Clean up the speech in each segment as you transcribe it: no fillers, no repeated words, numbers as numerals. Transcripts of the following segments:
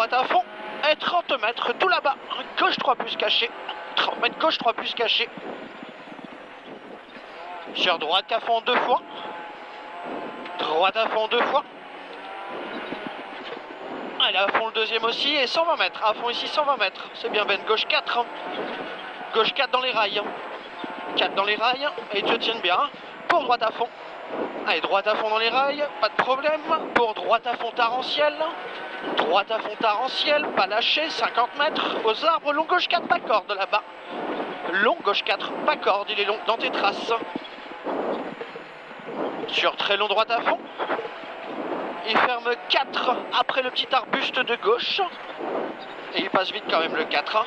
droite à fond. Et 30 mètres tout là-bas. Gauche 3 plus caché. 30 mètres gauche 3 plus caché. Sur droite à fond 2 fois. Droite à fond 2 fois. Allez, à fond le deuxième aussi. Et 120 mètres. À fond ici 120 mètres. C'est bien Ben. Gauche 4. Gauche 4 dans les rails. 4 dans les rails. Et tu tiens bien. Pour droite à fond. Allez, droite à fond dans les rails. Pas de problème. Pour droite à fond tarentiel. Droite à fond tarentiel. Pas lâché. 50 mètres. Aux arbres. Long gauche 4. Pas corde là-bas. Long gauche 4. Pas corde. Il est long dans tes traces. Sur très long droite à fond. Il ferme 4 après le petit arbuste de gauche. Et il passe vite quand même le 4.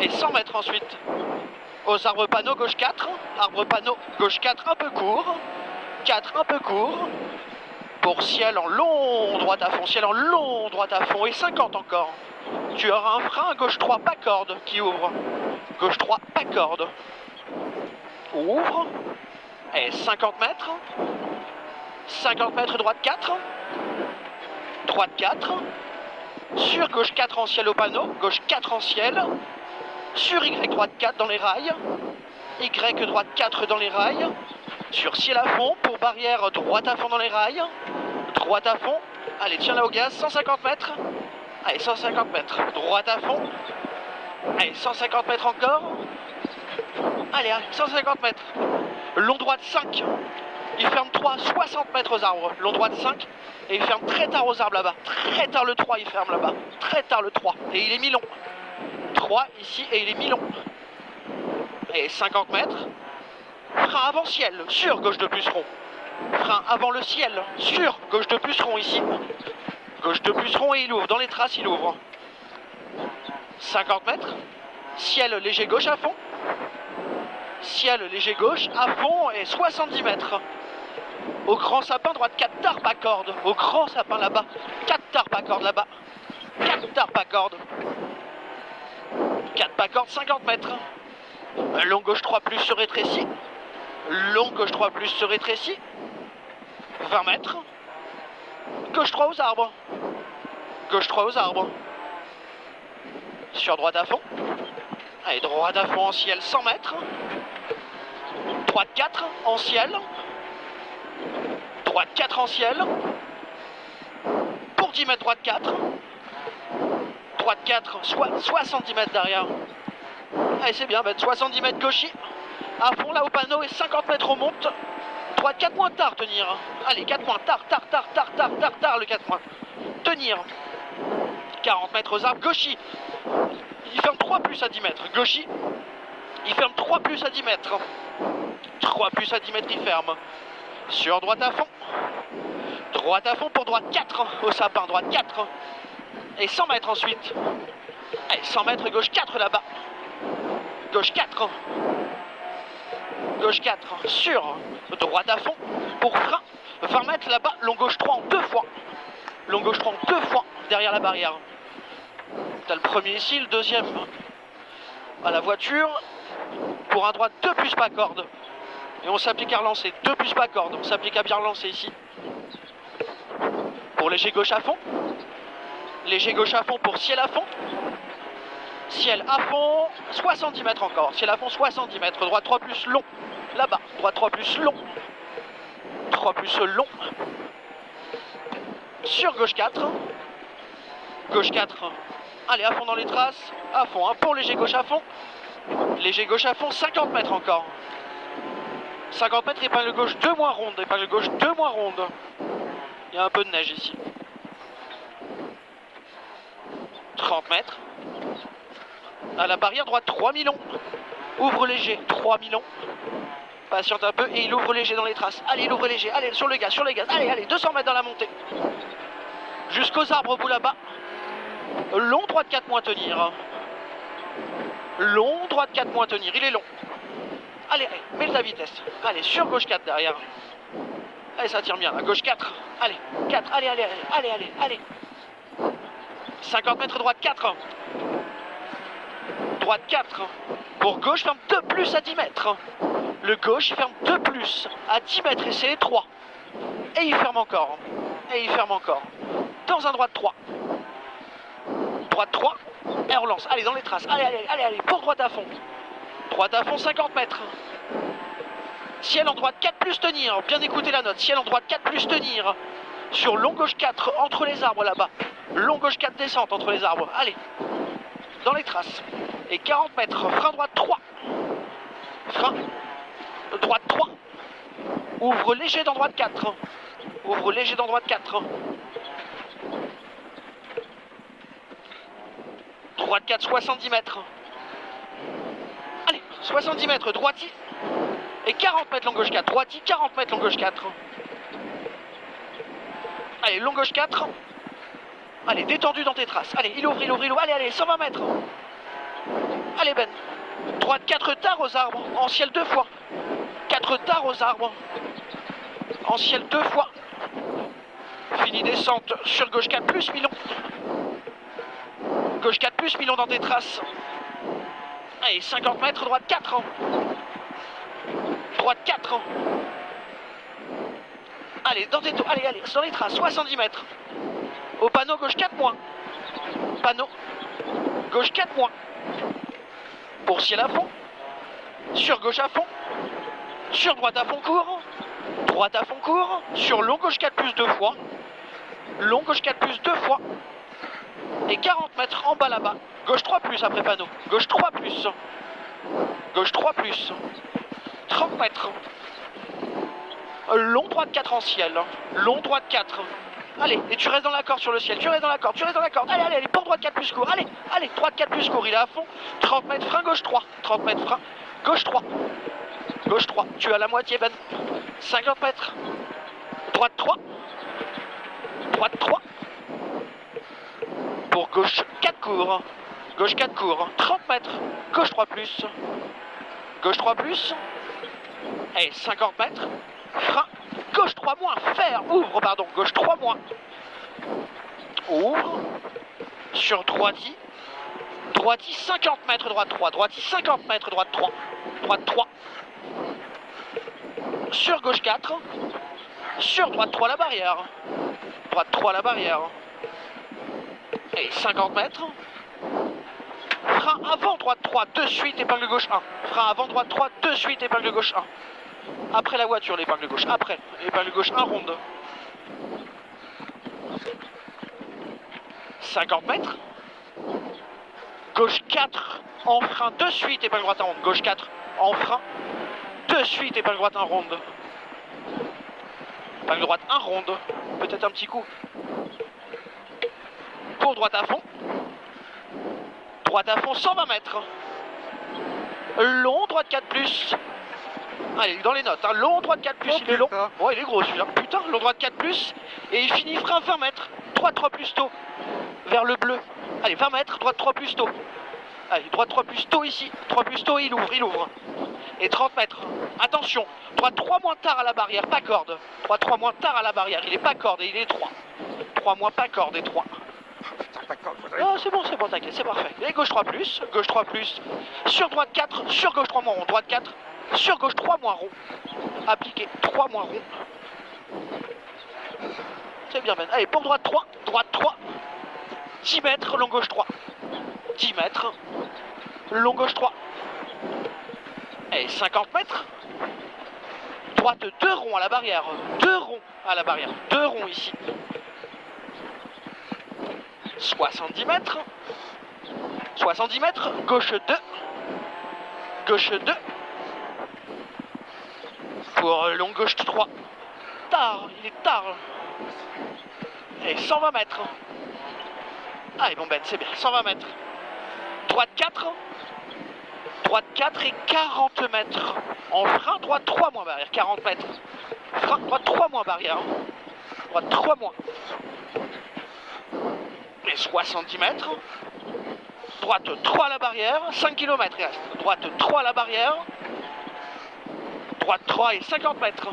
Et 100 mètres ensuite. Aux arbres panneaux, gauche 4. Arbre panneau, gauche 4 un peu court. 4 un peu court. Pour ciel en long droite à fond. Ciel en long droite à fond. Et 50 encore. Tu auras un frein, gauche 3, pas corde qui ouvre. Gauche 3, pas corde. Ouvre. Et 50 mètres. 50 mètres, droite 4. Droite 4. Sur gauche 4 en ciel au panneau. Gauche 4 en ciel. Sur Y droite 4 dans les rails. Y droite 4 dans les rails. Sur ciel à fond. Pour barrière droite à fond dans les rails. Droite à fond. Allez, tiens là au gaz. 150 mètres. Allez, 150 mètres. Droite à fond. Allez, 150 mètres encore. Allez, 150 mètres. Long droite 5. Il ferme 3, 60 mètres aux arbres. Long droite 5. Et il ferme très tard aux arbres là-bas. Très tard le 3, il ferme là-bas. Très tard le 3. Et il est mi-long. 3 ici et il est mi-long. Et 50 mètres. Frein avant ciel, sur gauche de puceron. Frein avant le ciel, sur gauche de puceron ici. Gauche de puceron et il ouvre. Dans les traces, il ouvre. 50 mètres. Ciel léger gauche à fond. Ciel léger gauche à fond et 70 mètres. Au grand sapin, droite 4 tarpes à corde. Au grand sapin là-bas. 4 tarpes à corde là-bas. 4 tarpes à corde. 4 pas corde, 50 mètres. Long gauche 3 plus se rétrécit. Long gauche 3 plus se rétrécit. 20 mètres. Gauche 3 aux arbres. Gauche 3 aux arbres. Sur droite à fond. Allez, droite à fond en ciel, 100 mètres. Droite 4 en ciel. Droite 4 en ciel. Pour 10 mètres, droite 4. Droite 4, 70 mètres derrière. Allez, c'est bien, 70 mètres gauchis. À fond là au panneau et 50 mètres remonte. Droite 4 points tard, tenir. Allez, 4 points, tard, le 4 points. Tenir. 40 mètres aux arbres, gauchis. Il ferme 3 plus à 10 mètres. Gauchis. Il ferme 3 plus à 10 mètres. 3 plus à 10 mètres, il ferme. Sur droite à fond. Droite à fond pour droite 4 au sapin, droite 4. Et 100 mètres ensuite. Allez, 100 mètres, gauche 4 là-bas. Gauche 4. Gauche 4 sur droite à fond pour frein. 20 mètres là-bas, long gauche 3 en 2 fois. Long gauche 3 en 2 fois derrière la barrière. T'as le premier ici, le deuxième à la voiture. Pour un droite 2 plus pas corde. Et on s'applique à relancer. 2 plus pas corde. On s'applique à bien relancer ici. Pour léger gauche à fond. Léger gauche à fond pour ciel à fond. Ciel à fond, 70 mètres encore. Ciel à fond, 70 mètres. Droite 3 plus long. Là-bas. Droite 3 plus long. 3 plus long. Sur gauche 4. Gauche 4. Allez, à fond dans les traces. À fond, hein, pour léger gauche à fond. Léger gauche à fond, 50 mètres encore. 50 mètres, épingle gauche 2 moins ronde. Épingle gauche 2 moins ronde. Il y a un peu de neige ici. 30 mètres. À la barrière droite, 3 milons. Ouvre léger, 3 milons. Patiente un peu et il ouvre léger dans les traces. Allez, il ouvre léger. Allez, sur le gaz, sur les gaz. Allez, allez, 200 mètres dans la montée. Jusqu'aux arbres au bout là-bas. Long, droite 4 moins tenir. Long, droite 4 moins tenir. Il est long. Allez, allez, mets ta vitesse. Allez, sur gauche 4 derrière. Allez, ça tire bien là. Gauche 4. Allez, 4. Allez, allez, allez, allez, allez, allez. 50 mètres, droite 4. Droite 4. Pour gauche, ferme 2 plus à 10 mètres. Le gauche, il ferme 2 plus à 10 mètres et c'est 3. Et il ferme encore. Et il ferme encore. Dans un droite 3. Droite 3. Et on relance. Allez, dans les traces. Allez, allez, allez, allez. Pour droite à fond. Droite à fond, 50 mètres. Ciel en droite 4 plus tenir. Bien écouter la note. Ciel en droite 4 plus tenir. Sur long gauche 4 entre les arbres là-bas. Long gauche 4 descente entre les arbres. Allez. Dans les traces. Et 40 mètres. Frein droite 3. Frein. Droite 3. Ouvre léger dans droite 4. Ouvre léger dans droite 4. Droite 4, 70 mètres. Allez, 70 mètres, droiti. Et 40 mètres long gauche 4. Droiti, 40 mètres long gauche 4. Allez, long gauche 4. Allez, détendu dans tes traces. Allez, il ouvre, il ouvre, il ouvre. Allez, allez, 120 mètres. Allez, Ben. Droite 4 tard aux arbres. En ciel 2 fois. 4 tard aux arbres. En ciel 2 fois. Fini descente sur gauche 4 plus Milon. Gauche 4 plus Milon dans tes traces. Allez, 50 mètres, droite 4. Droite 4. Allez, dans tes allez, allez, dans les traces, 70 mètres. Au panneau, gauche 4 moins. Panneau, gauche 4 moins. Pour ciel à fond. Sur gauche à fond. Sur droite à fond court. Droite à fond court. Sur long gauche 4 plus 2 fois. Long gauche 4 plus 2 fois. Et 40 mètres en bas là-bas. Gauche 3 plus après panneau. Gauche 3 plus. Gauche 3 plus. 30 mètres. Long droite 4 en ciel. Long droite 4. Allez, et tu restes dans la corde sur le ciel. Tu restes dans la corde, tu restes dans la corde. Allez, allez, allez, pour droite 4 plus court. Allez, allez, droite 4 plus court. Il est à fond. 30 mètres, frein gauche 3. 30 mètres, frein gauche 3. Gauche 3. Tu es à la moitié, Ben. 50 mètres. Droite 3. Droite 3. Pour gauche 4 court. Gauche 4 court. 30 mètres. Gauche 3 plus. Gauche 3 plus. Et 50 mètres. Frein. Gauche 3 moins. Fer. Ouvre, pardon. Gauche 3 moins. Ouvre. Sur droiti. Droiti 50 mètres. Droite 3. Droiti 50 mètres. Droite 3. Droite 3. Sur gauche 4. Sur droite 3 la barrière. Droite 3 la barrière. Et 50 mètres. Frein avant droite 3, de suite, épingle gauche 1. Frein avant droite 3, de suite, épingle gauche 1. Après la voiture, l'épingle gauche. Après, épingle gauche 1, ronde. 50 mètres. Gauche 4, en frein, de suite, épingle droite 1, ronde. Gauche 4, en frein, de suite, épingle droite 1, ronde. Épingle droite 1, ronde. Peut-être un petit coup. Pour droite à fond. Droite à fond, 120 mètres. Long, droite 4 plus. Allez, dans les notes. Hein. Long, droite 4 plus, il est long. Bon, il est gros celui-là. Putain, long, droite 4 plus. Et il finit frein 20 mètres. Droite 3 plus tôt. Vers le bleu. Allez, 20 mètres, droite 3 plus tôt. Allez, droite 3 plus tôt ici. 3 plus tôt, il ouvre, il ouvre. Et 30 mètres. Attention, droite 3 moins tard à la barrière, pas corde. Droite 3 moins tard à la barrière. Il est pas corde et il est 3. 3 moins pas corde et 3. Non, c'est bon, t'inquiète, c'est parfait. Et gauche 3 plus, sur droite 4, sur gauche 3 moins rond, droite 4, sur gauche 3 moins rond. Appliqué, 3 moins rond. C'est bien, Ben. Allez, pour droite 3, 10 mètres, long gauche 3. 10 mètres, long gauche 3. Et 50 mètres. Droite 2 ronds à la barrière, 2 ronds à la barrière, 2 ronds ici. 70 mètres. 70 mètres. Gauche 2. Gauche 2. Pour long gauche 3. Tard. Il est tard. Et 120 mètres. Allez, bon Ben, c'est bien. 120 mètres. Droite 4. Droite 4 et 40 mètres. En frein, droite 3 moins barrière. 40 mètres. Frein, droite 3 moins barrière. Droite 3 moins. Et 70 mètres. Droite 3 à la barrière, 5 km il reste. Droite 3 à la barrière. Droite 3 et 50 mètres.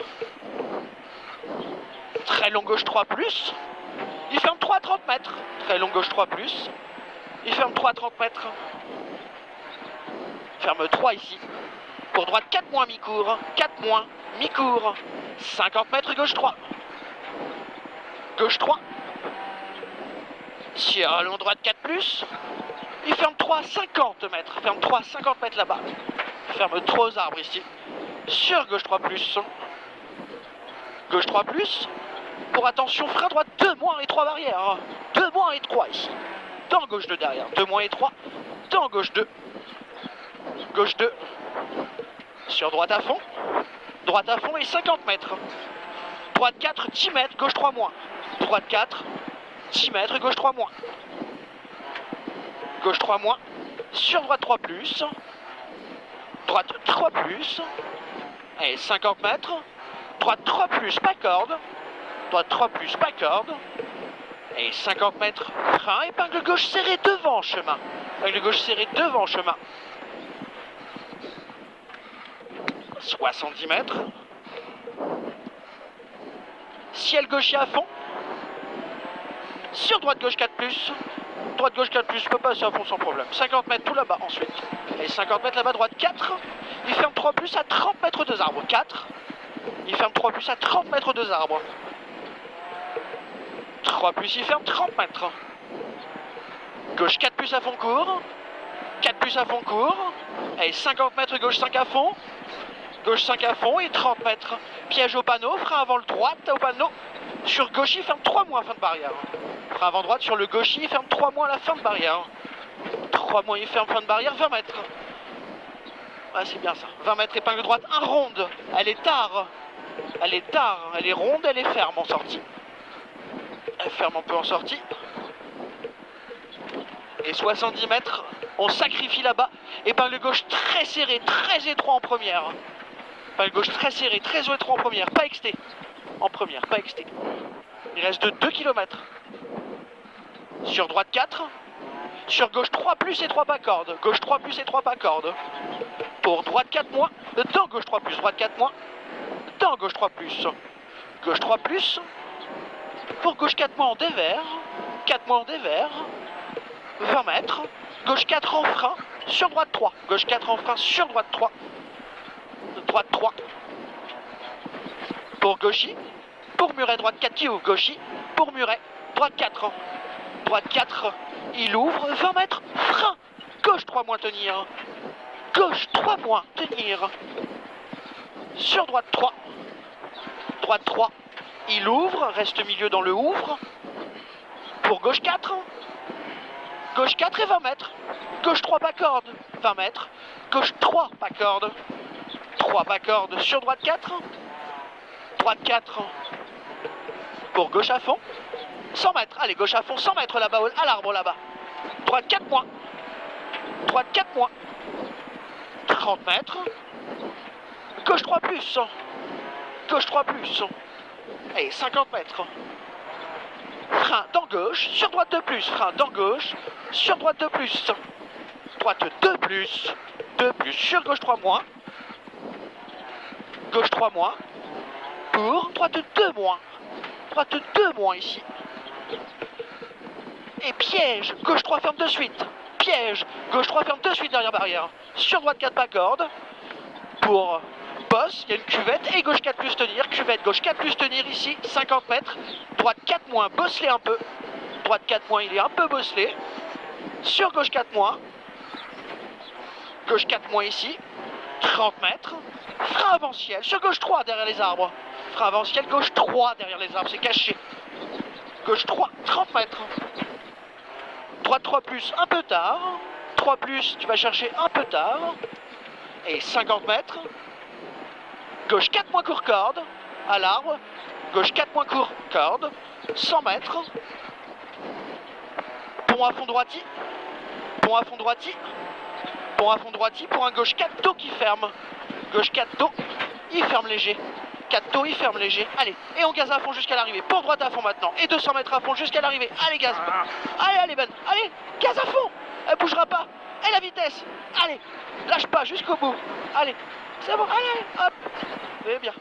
Très long gauche 3 plus. Il ferme 3 à 30 mètres. Très long gauche 3 plus. Il ferme 3 à 30 mètres. Ferme 3 ici. Pour droite 4 moins mi-court. 4 moins mi-court. 50 mètres gauche 3. Gauche 3. Tire long droite 4+. Il ferme 3,50 mètres. Ferme 3,50 mètres là-bas. Ferme 3 aux arbres ici. Sur gauche 3+. Gauche 3+. Pour attention, frein droite 2 moins et 3 barrières. 2 moins et 3 ici. Dans gauche 2 derrière. 2 moins et 3. Dans gauche 2. Gauche 2. Sur droite à fond. Droite à fond et 50 mètres. Droite 4, 10 mètres. Gauche 3 moins. Droite 4, 10 mètres. Gauche 3 moins. Gauche 3 moins. Sur droite 3+. Droite 3+. Et 50 mètres. Droite 3+, pas corde. Droite 3+, pas corde. Et 50 mètres, frein, épingle gauche serrée devant chemin. Épingle gauche serrée devant chemin. 70 mètres. Ciel gaucher à fond. Sur droite gauche 4+. Droite gauche 4+, je peux passer à fond sans problème. 50 mètres tout là-bas ensuite. Et 50 mètres là-bas, droite 4. Il ferme 3+ à 30 mètres 2 arbres. 4. Il ferme 3+ à 30 mètres 2 arbres. 3+, il ferme 30 mètres. Gauche 4+ à fond court. 4+ à fond court. Et 50 mètres, gauche 5 à fond. Gauche 5 à fond et 30 mètres. Piège au panneau, frein avant le droite au panneau. Sur gauche, il ferme 3 moins fin de barrière. Frein avant droite sur le gauche, il ferme 3 moins à la fin de barrière. 3 moins, il ferme fin de barrière, 20 mètres. Ouais, c'est bien ça. 20 mètres, épingle droite, un ronde. Elle est tard. Elle est tard. Elle est ronde, elle est ferme en sortie. Elle ferme un peu en sortie. Et 70 mètres, on sacrifie là-bas. Épingle gauche très serré, très étroit en première. Épingle gauche très serré, très étroit en première. Pas exté. En première, pas exté. Il reste de 2 km. Sur droite 4. Sur gauche 3+ et 3 pas corde. Gauche 3+ et 3 pas corde. Pour droite 4 moins. Dans gauche 3+. Droite 4 moins. Dans gauche 3+. Gauche 3+. Pour gauche 4 moins en dévers. 4 moins en dévers. 20 mètres. Gauche 4 en frein. Sur droite 3. Gauche 4 en frein. Sur droite 3. Droite 3. Pour gauchy. Pour muret. Droite 4 qui ouvre. Gauchy. Pour muret. Droite 4. Droite 4. Il ouvre. 20 mètres. Frein. Gauche 3 moins tenir. Gauche 3 moins tenir. Sur droite 3. Droite 3. Il ouvre. Reste milieu dans le ouvre. Pour gauche 4. Gauche 4 et 20 mètres. Gauche 3 pas corde. 20 mètres. Gauche 3 pas corde. 3 pas corde. Sur droite 4. Droite 4. Pour gauche à fond. 100 mètres. Allez, gauche à fond. 100 mètres là-bas, à l'arbre là-bas. Droite 4 moins. Droite 4 moins. 30 mètres. Gauche 3+. Gauche 3+. Allez, 50 mètres. Frein dans gauche. Sur droite 2+. Frein dans gauche. Sur droite 2+. Droite 2+. 2+. Sur gauche 3 moins. Gauche 3 moins. Pour droite 2 moins. Droite 2 moins ici. Et piège. Gauche 3 ferme de suite. Piège. Gauche 3 ferme de suite derrière barrière. Sur droite 4 pas corde. Pour bosse, il y a une cuvette. Et gauche 4+ tenir. Cuvette, gauche 4+ tenir ici. 50 mètres. Droite 4 moins. Bosselé un peu. Droite 4 moins, il est un peu bosselé. Sur gauche 4 moins. Gauche 4 moins ici. 30 mètres. Frein avant ciel. Sur gauche 3 derrière les arbres. Frein avant ciel. Gauche 3 derrière les arbres. C'est caché. Gauche 3. 30 mètres. Droite 3+, un peu tard. 3+, tu vas chercher un peu tard. Et 50 mètres. Gauche 4 moins court corde. À l'arbre. Gauche 4 moins court corde. 100 mètres. Pont à fond droiti. Pont à fond droiti. Pont à fond droiti pour un gauche 4 dos qui ferme. Gauche 4 dos. Il ferme léger. 4 dos, il ferme léger. Allez, et on gaz à fond jusqu'à l'arrivée. Pour droite à fond maintenant. Et 200 mètres à fond jusqu'à l'arrivée. Allez, gaz. Allez, allez, Ben. Allez, gaz à fond. Elle bougera pas. Et la vitesse. Allez, lâche pas jusqu'au bout. Allez, c'est bon. Allez, hop. Et bien.